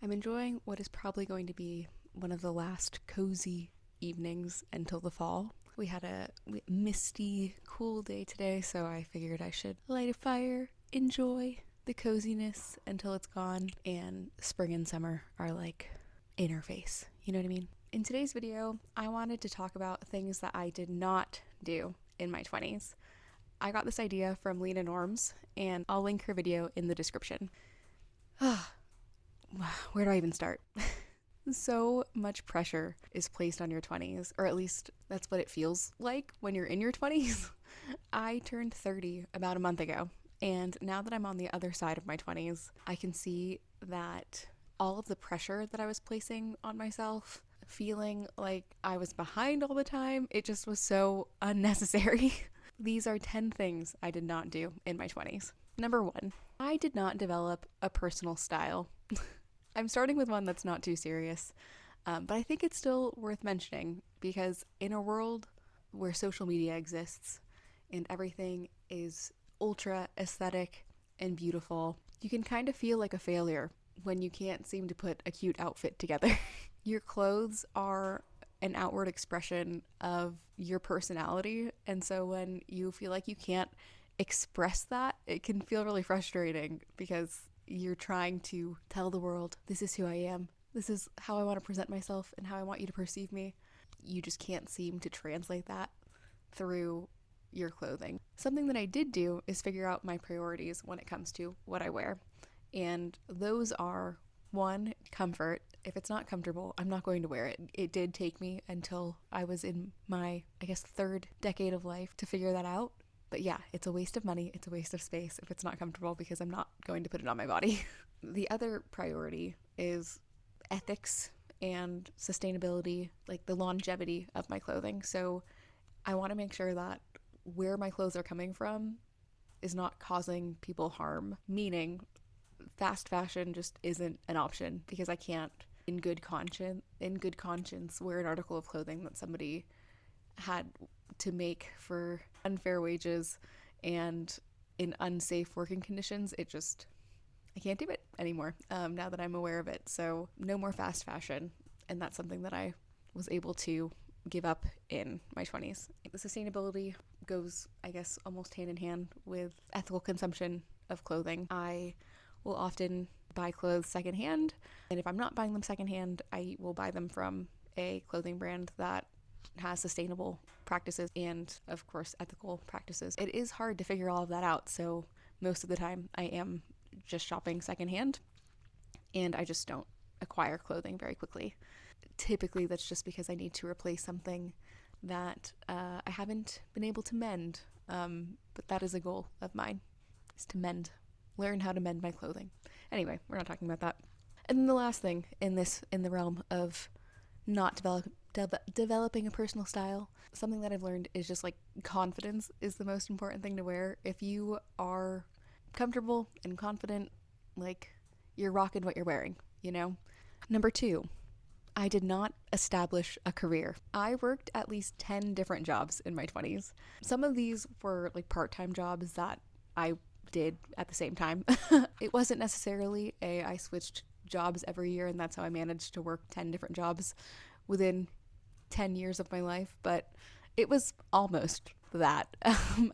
I'm enjoying what is probably going to be one of the last cozy evenings until the fall. We had a misty, cool day today, so I figured I should light a fire, enjoy the coziness until it's gone, and spring and summer are like interface. You know what I mean? In today's video, I wanted to talk about things that I did not do in my 20s. I got this idea from Leena Norms, and I'll link her video in the description. Where do I even start? So much pressure is placed on your 20s, or at least that's what it feels like when you're in your 20s. I turned 30 about a month ago, and now that I'm on the other side of my 20s, I can see that all of the pressure that I was placing on myself, feeling like I was behind all the time, it just was so unnecessary. These are 10 things I did not do in my 20s. Number 1, I did not develop a personal style. I'm starting with one that's not too serious, but I think it's still worth mentioning because in a world where social media exists and everything is ultra aesthetic and beautiful, you can kind of feel like a failure when you can't seem to put a cute outfit together. Your clothes are an outward expression of your personality, and so when you feel like you can't express that, it can feel really frustrating because you're trying to tell the world, this is who I am, this is how I want to present myself and how I want you to perceive me. You just can't seem to translate that through your clothing. Something that I did do is figure out my priorities when it comes to what I wear. And those are 1, comfort. If it's not comfortable, I'm not going to wear it. It did take me until I was in my, 3rd decade of life to figure that out. But yeah, it's a waste of money, it's a waste of space if it's not comfortable because I'm not going to put it on my body. The other priority is ethics and sustainability, like the longevity of my clothing. So I want to make sure that where my clothes are coming from is not causing people harm, meaning fast fashion just isn't an option because I can't in good conscience wear an article of clothing that somebody had to make for unfair wages and in unsafe working conditions. I can't do it anymore now that I'm aware of it. So no more fast fashion, and that's something that I was able to give up in my 20s. The sustainability goes, almost hand in hand with ethical consumption of clothing. I will often buy clothes secondhand, and if I'm not buying them secondhand, I will buy them from a clothing brand that has sustainable practices and, of course, ethical practices. It is hard to figure all of that out, so most of the time I am just shopping secondhand, and I just don't acquire clothing very quickly. Typically, that's just because I need to replace something that I haven't been able to mend, but that is a goal of mine, is to learn how to mend my clothing. Anyway, we're not talking about that. And then the last thing in the realm of not developing a personal style, something that I've learned is just like confidence is the most important thing to wear. If you are comfortable and confident, like you're rocking what you're wearing, you know? Number 2, I did not establish a career. I worked at least 10 different jobs in my 20s. Some of these were like part-time jobs that I did at the same time. It wasn't necessarily I switched jobs every year and that's how I managed to work 10 different jobs within 10 years of my life, but it was almost that.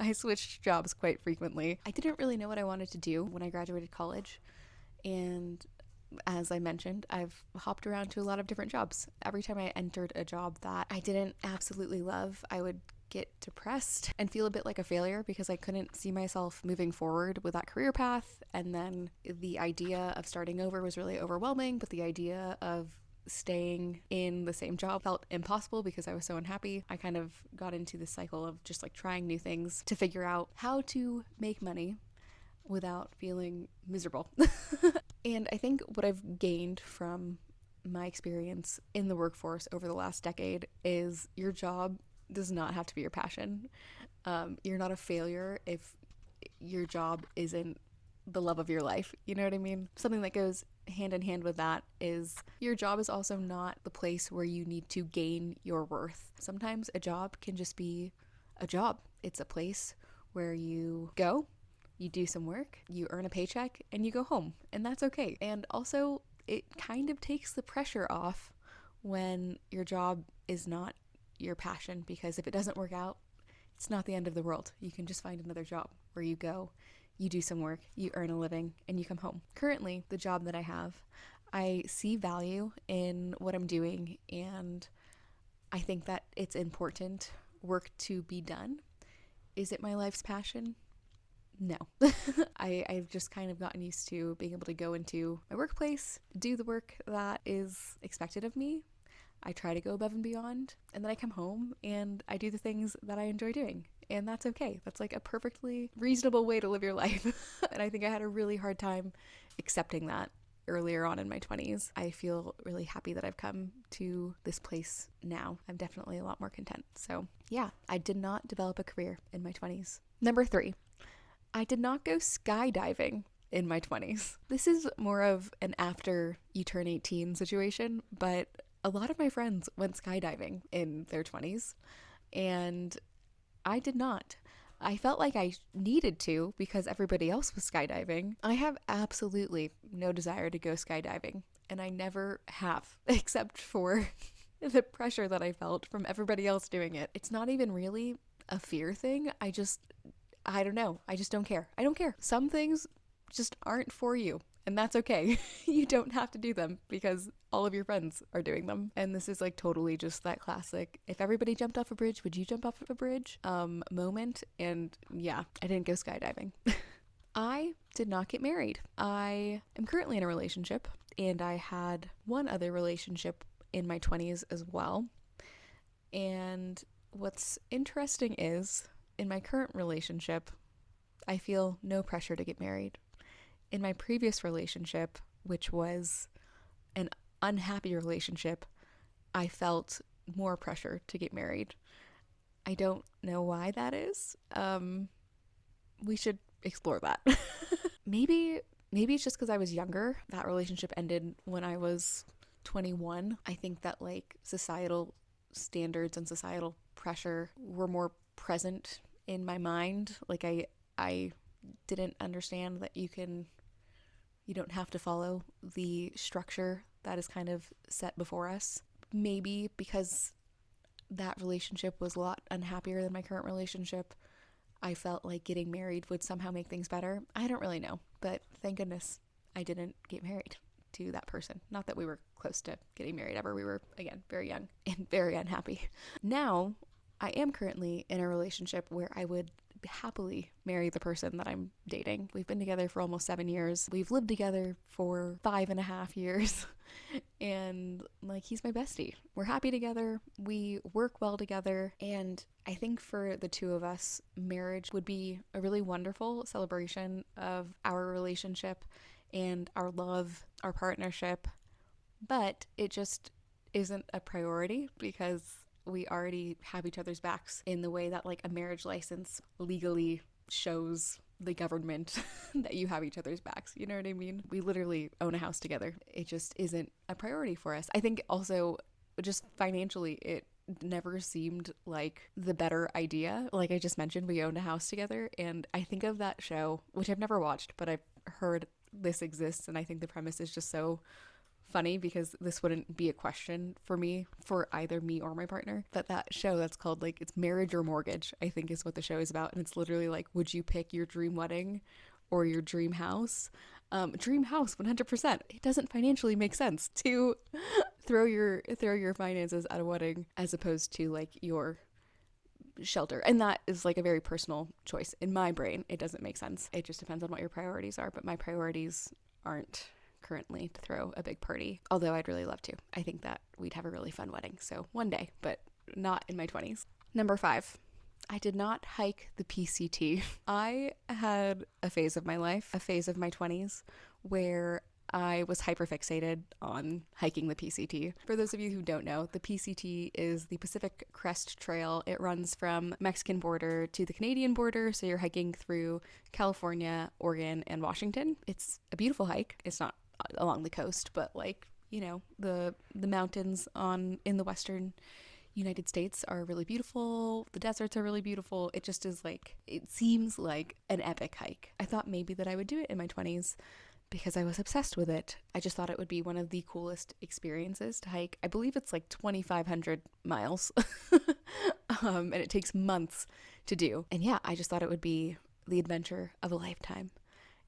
I switched jobs quite frequently. I didn't really know what I wanted to do when I graduated college, and as I mentioned, I've hopped around to a lot of different jobs. Every time I entered a job that I didn't absolutely love, I would get depressed and feel a bit like a failure because I couldn't see myself moving forward with that career path. And then the idea of starting over was really overwhelming, but the idea of staying in the same job felt impossible because I was so unhappy. I kind of got into this cycle of just like trying new things to figure out how to make money without feeling miserable. And I think what I've gained from my experience in the workforce over the last decade is your job does not have to be your passion. You're not a failure if your job isn't the love of your life. You know what I mean? Something that goes hand in hand with that is your job is also not the place where you need to gain your worth. Sometimes a job can just be a job. It's a place where you go, you do some work, you earn a paycheck, and you go home. And that's okay. And also, it kind of takes the pressure off when your job is not your passion, because if it doesn't work out, it's not the end of the world. You can just find another job where you go, you do some work, you earn a living, and you come home. Currently, the job that I have, I see value in what I'm doing, and I think that it's important work to be done. Is it my life's passion? No. I've just kind of gotten used to being able to go into my workplace, do the work that is expected of me. I try to go above and beyond, and then I come home and I do the things that I enjoy doing. And that's okay. That's like a perfectly reasonable way to live your life. And I think I had a really hard time accepting that earlier on in my 20s. I feel really happy that I've come to this place now. I'm definitely a lot more content. So yeah, I did not develop a career in my 20s. Number 3, I did not go skydiving in my 20s. This is more of an after you turn 18 situation, but a lot of my friends went skydiving in their 20s, and I did not. I felt like I needed to because everybody else was skydiving. I have absolutely no desire to go skydiving, and I never have, except for the pressure that I felt from everybody else doing it. It's not even really a fear thing. I don't know. I just don't care. I don't care. Some things just aren't for you, and that's okay. You don't have to do them because all of your friends are doing them. And this is like totally just that classic, if everybody jumped off a bridge, would you jump off a bridge moment. And yeah, I didn't go skydiving. I did not get married. I am currently in a relationship, and I had one other relationship in my 20s as well. And what's interesting is, in my current relationship, I feel no pressure to get married. In my previous relationship, which was an unhappy relationship, I felt more pressure to get married. I don't know why that is. We should explore that. Maybe it's just because I was younger. That relationship ended when I was 21. I think that like societal standards and societal pressure were more present in my mind. Like I didn't understand that you don't have to follow the structure that is kind of set before us. Maybe because that relationship was a lot unhappier than my current relationship, I felt like getting married would somehow make things better. I don't really know, but thank goodness I didn't get married to that person. Not that we were close to getting married ever. We were, again, very young and very unhappy. Now, I am currently in a relationship where I would happily marry the person that I'm dating. We've been together for almost 7 years. We've lived together for 5.5 years. And like, he's my bestie. We're happy together. We work well together. And I think for the two of us, marriage would be a really wonderful celebration of our relationship and our love, our partnership. But it just isn't a priority because we already have each other's backs in the way that like a marriage license legally shows the government that you have each other's backs. You know what I mean? We literally own a house together. It just isn't a priority for us. I think also just financially, it never seemed like the better idea. Like I just mentioned, we owned a house together, and I think of that show, which I've never watched, but I've heard this exists, and I think the premise is just so funny because this wouldn't be a question for either me or my partner. But that show that's called like, it's Marriage or Mortgage, I think is what the show is about. And it's literally like, would you pick your dream wedding or your dream house? Dream house, 100%. It doesn't financially make sense to throw your finances at a wedding as opposed to like your shelter. And that is like a very personal choice. In my brain, it doesn't make sense. It just depends on what your priorities are. But my priorities aren't currently to throw a big party, although I'd really love to. I think that we'd have a really fun wedding, so one day, but not in my 20s. Number 5, I did not hike the PCT. I had a phase of my life, a phase of my 20s, where I was hyperfixated on hiking the PCT. For those of you who don't know, the PCT is the Pacific Crest Trail. It runs from Mexican border to the Canadian border, so you're hiking through California, Oregon, and Washington. It's a beautiful hike. It's not along the coast, but like, you know, the mountains in the western United States are really beautiful. The deserts are really beautiful. It just is like, it seems like an epic hike. I thought maybe that I would do it in my 20s because I was obsessed with it. I just thought it would be one of the coolest experiences to hike. I believe it's like 2,500 miles, and it takes months to do. And yeah, I just thought it would be the adventure of a lifetime.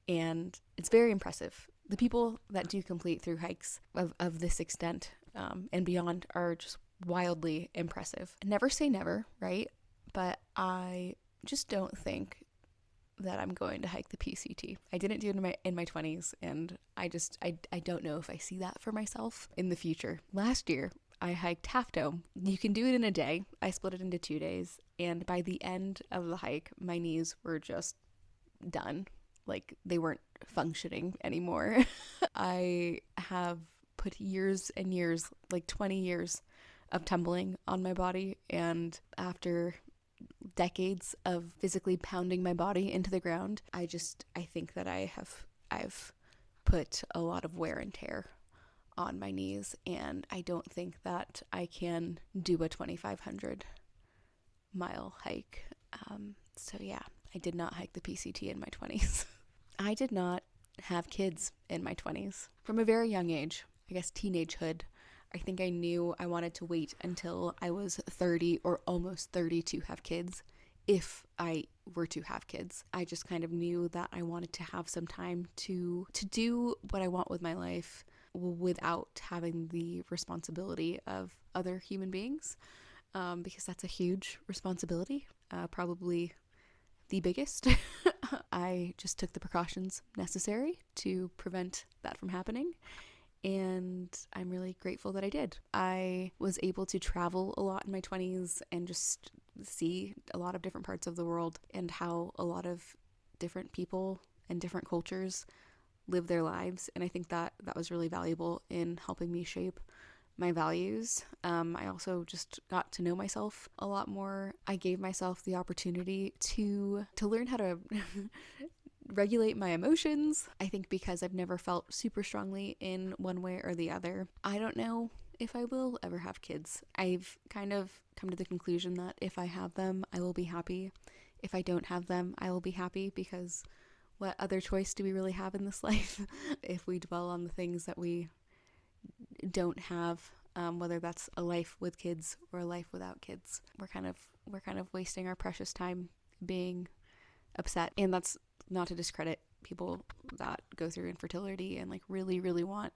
And it's very impressive. The people that do complete through hikes of this extent and beyond are just wildly impressive. Never say never, right? But I just don't think that I'm going to hike the PCT. I didn't do it in my 20s, and I don't know if I see that for myself in the future. Last year, I hiked Half Dome. You can do it in a day. I split it into 2 days, and by the end of the hike, my knees were just done. Like, they weren't functioning anymore. I have put years and years, like 20 years of tumbling on my body, and after decades of physically pounding my body into the ground, I think that I've put a lot of wear and tear on my knees, and I don't think that I can do a 2,500 mile hike. So yeah, I did not hike the PCT in my 20s. I did not have kids in my 20s. From a very young age, I guess teenagehood, I think I knew I wanted to wait until I was 30 or almost 30 to have kids, if I were to have kids. I just kind of knew that I wanted to have some time to do what I want with my life without having the responsibility of other human beings, because that's a huge responsibility, probably the biggest. I just took the precautions necessary to prevent that from happening, and I'm really grateful that I did. I was able to travel a lot in my 20s and just see a lot of different parts of the world and how a lot of different people and different cultures live their lives, and I think that was really valuable in helping me shape my values. I also just got to know myself a lot more. I gave myself the opportunity to learn how to regulate my emotions. I think because I've never felt super strongly in one way or the other. I don't know if I will ever have kids. I've kind of come to the conclusion that if I have them, I will be happy. If I don't have them, I will be happy, because what other choice do we really have in this life if we dwell on the things that we don't have, whether that's a life with kids or a life without kids? We're kind of wasting our precious time being upset. And that's not to discredit people that go through infertility and like really, really want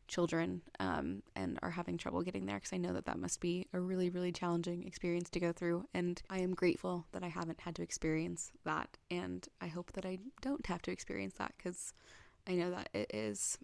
children, and are having trouble getting there, because I know that must be a really, really challenging experience to go through, and I am grateful that I haven't had to experience that, and I hope that I don't have to experience that, because I know that it's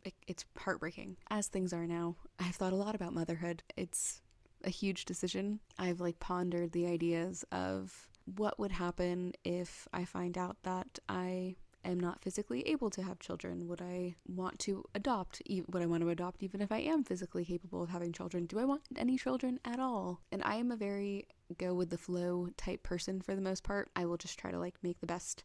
heartbreaking. As things are now, I've thought a lot about motherhood. It's a huge decision. I've like pondered the ideas of what would happen if I find out that I am not physically able to have children. Would I want to adopt? Would I want to adopt even if I am physically capable of having children? Do I want any children at all? And I am a very go with the flow type person for the most part. I will just try to like make the best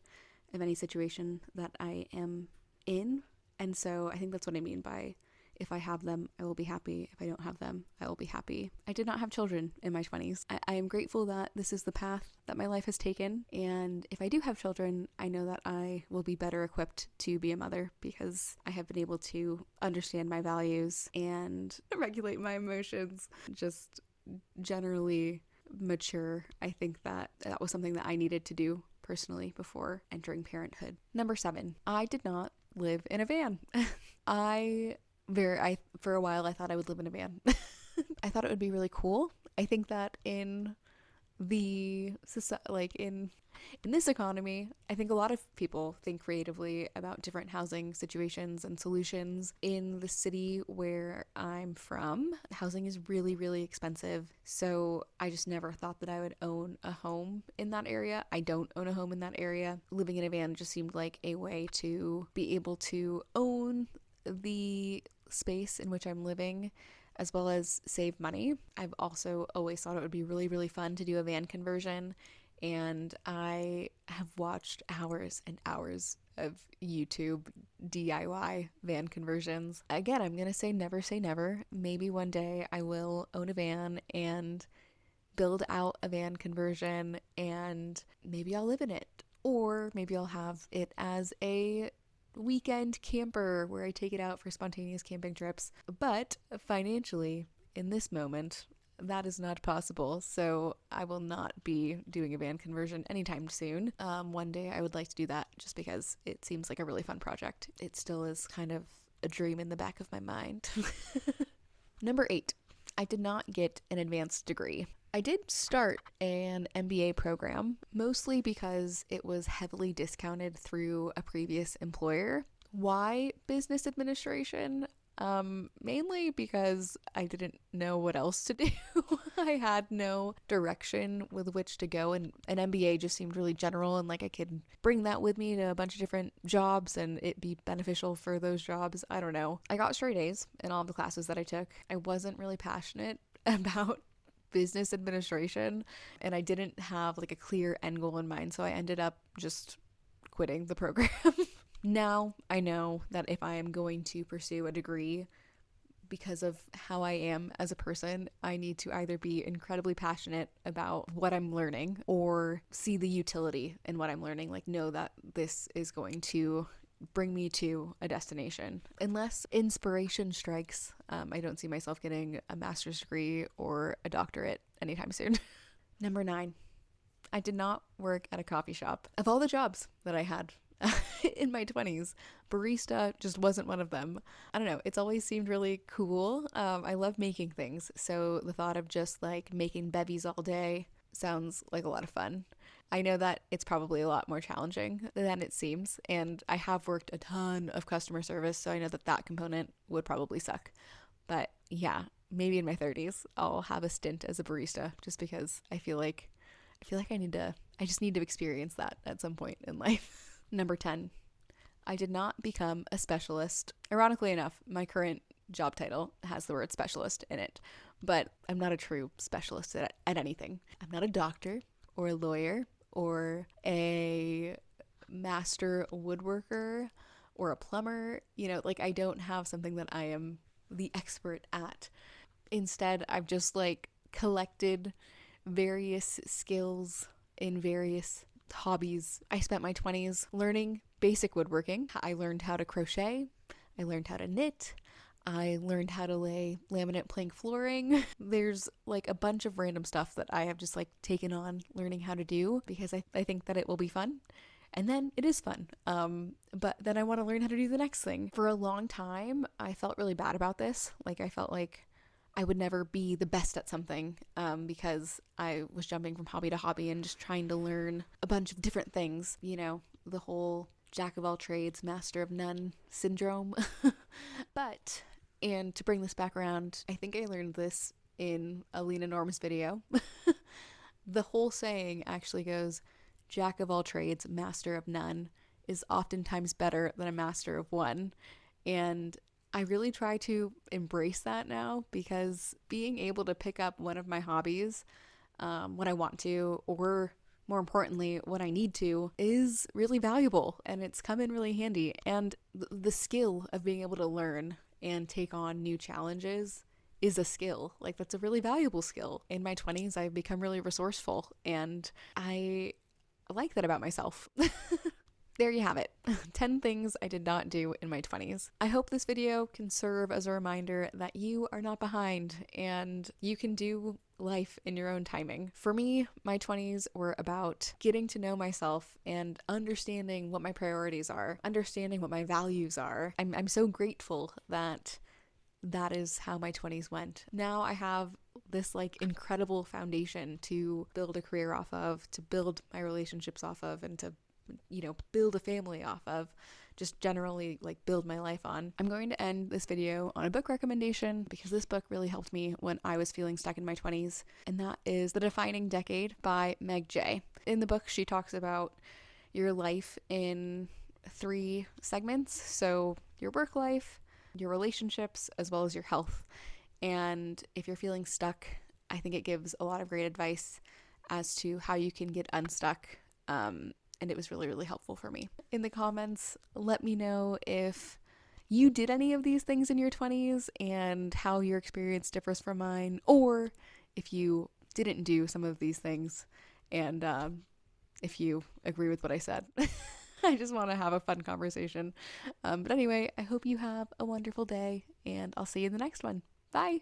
of any situation that I am in. And so I think that's what I mean by, if I have them, I will be happy. If I don't have them, I will be happy. I did not have children in my 20s. I am grateful that this is the path that my life has taken. And if I do have children, I know that I will be better equipped to be a mother, because I have been able to understand my values and regulate my emotions, just generally mature. I think that was something that I needed to do personally before entering parenthood. Number 7, I did not live in a van. For a while I thought I would live in a van. I thought it would be really cool. I think that in this economy, I think a lot of people think creatively about different housing situations and solutions. In the city where I'm from, housing is really, really expensive. So I just never thought that I would own a home in that area. I don't own a home in that area. Living in a van just seemed like a way to be able to own the space in which I'm living, as well as save money. I've also always thought it would be really, really fun to do a van conversion, and I have watched hours and hours of YouTube DIY van conversions. Again, I'm gonna say never. Maybe one day I will own a van and build out a van conversion, and maybe I'll live in it, or maybe I'll have it as a weekend camper where I take it out for spontaneous camping trips. But financially, in this moment, that is not possible. So I will not be doing a van conversion anytime soon. One day I would like to do that just because it seems like a really fun project. It still is kind of a dream in the back of my mind. Number 8, I did not get an advanced degree. I did start an MBA program, mostly because it was heavily discounted through a previous employer. Why business administration? Mainly because I didn't know what else to do. I had no direction with which to go, and an MBA just seemed really general and like I could bring that with me to a bunch of different jobs and it be beneficial for those jobs. I don't know. I got straight A's in all of the classes that I took. I wasn't really passionate about business administration and I didn't have like a clear end goal in mind, so I ended up just quitting the program. Now I know that if I am going to pursue a degree, because of how I am as a person, I need to either be incredibly passionate about what I'm learning or see the utility in what I'm learning, like know that this is going to bring me to a destination. Unless inspiration strikes, I don't see myself getting a master's degree or a doctorate anytime soon. Number 9, I did not work at a coffee shop. Of all the jobs that I had in my 20s, barista just wasn't one of them. I don't know, it's always seemed really cool. I love making things, so the thought of just like making bevies all day sounds like a lot of fun. I know that it's probably a lot more challenging than it seems, and I have worked a ton of customer service, so I know that that component would probably suck. But yeah, maybe in my 30s I'll have a stint as a barista just because I feel like I just need to experience that at some point in life. Number 10, I did not become a specialist. Ironically enough, my current job title has the word specialist in it, but I'm not a true specialist at anything. I'm not a doctor or a lawyer or a master woodworker or a plumber. Like I don't have something that I am the expert at. Instead, I've just like collected various skills in various hobbies. I spent my 20s learning basic woodworking. I learned how to crochet. I learned how to knit. I learned how to lay laminate plank flooring. There's like a bunch of random stuff that I have just like taken on learning how to do because I think that it will be fun. And then it is fun. But then I want to learn how to do the next thing. For a long time, I felt really bad about this. Like I felt like I would never be the best at something because I was jumping from hobby to hobby and just trying to learn a bunch of different things, the whole jack of all trades, master of none syndrome. And to bring this back around, I think I learned this in a Leena Norm's video. The whole saying actually goes, jack of all trades, master of none is oftentimes better than a master of one. And I really try to embrace that now because being able to pick up one of my hobbies when I want to, or more importantly, when I need to, is really valuable and it's come in really handy. And the skill of being able to learn and take on new challenges is a skill. Like that's a really valuable skill. In my 20s, I've become really resourceful and I like that about myself. There you have it. 10 things I did not do in my 20s. I hope this video can serve as a reminder that you are not behind and you can do life in your own timing. For me, my 20s were about getting to know myself and understanding what my priorities are, understanding what my values are. I'm so grateful that that is how my 20s went. Now I have this like incredible foundation to build a career off of, to build my relationships off of, and to build a family off of, just generally like build my life on. I'm going to end this video on a book recommendation because this book really helped me when I was feeling stuck in my 20s, and that is The Defining Decade by Meg Jay. In the book, she talks about your life in 3 segments. So your work life, your relationships, as well as your health. And if you're feeling stuck, I think it gives a lot of great advice as to how you can get unstuck. And it was really, really helpful for me. In the comments, let me know if you did any of these things in your 20s and how your experience differs from mine, or if you didn't do some of these things and if you agree with what I said. I just want to have a fun conversation. But anyway, I hope you have a wonderful day, and I'll see you in the next one. Bye.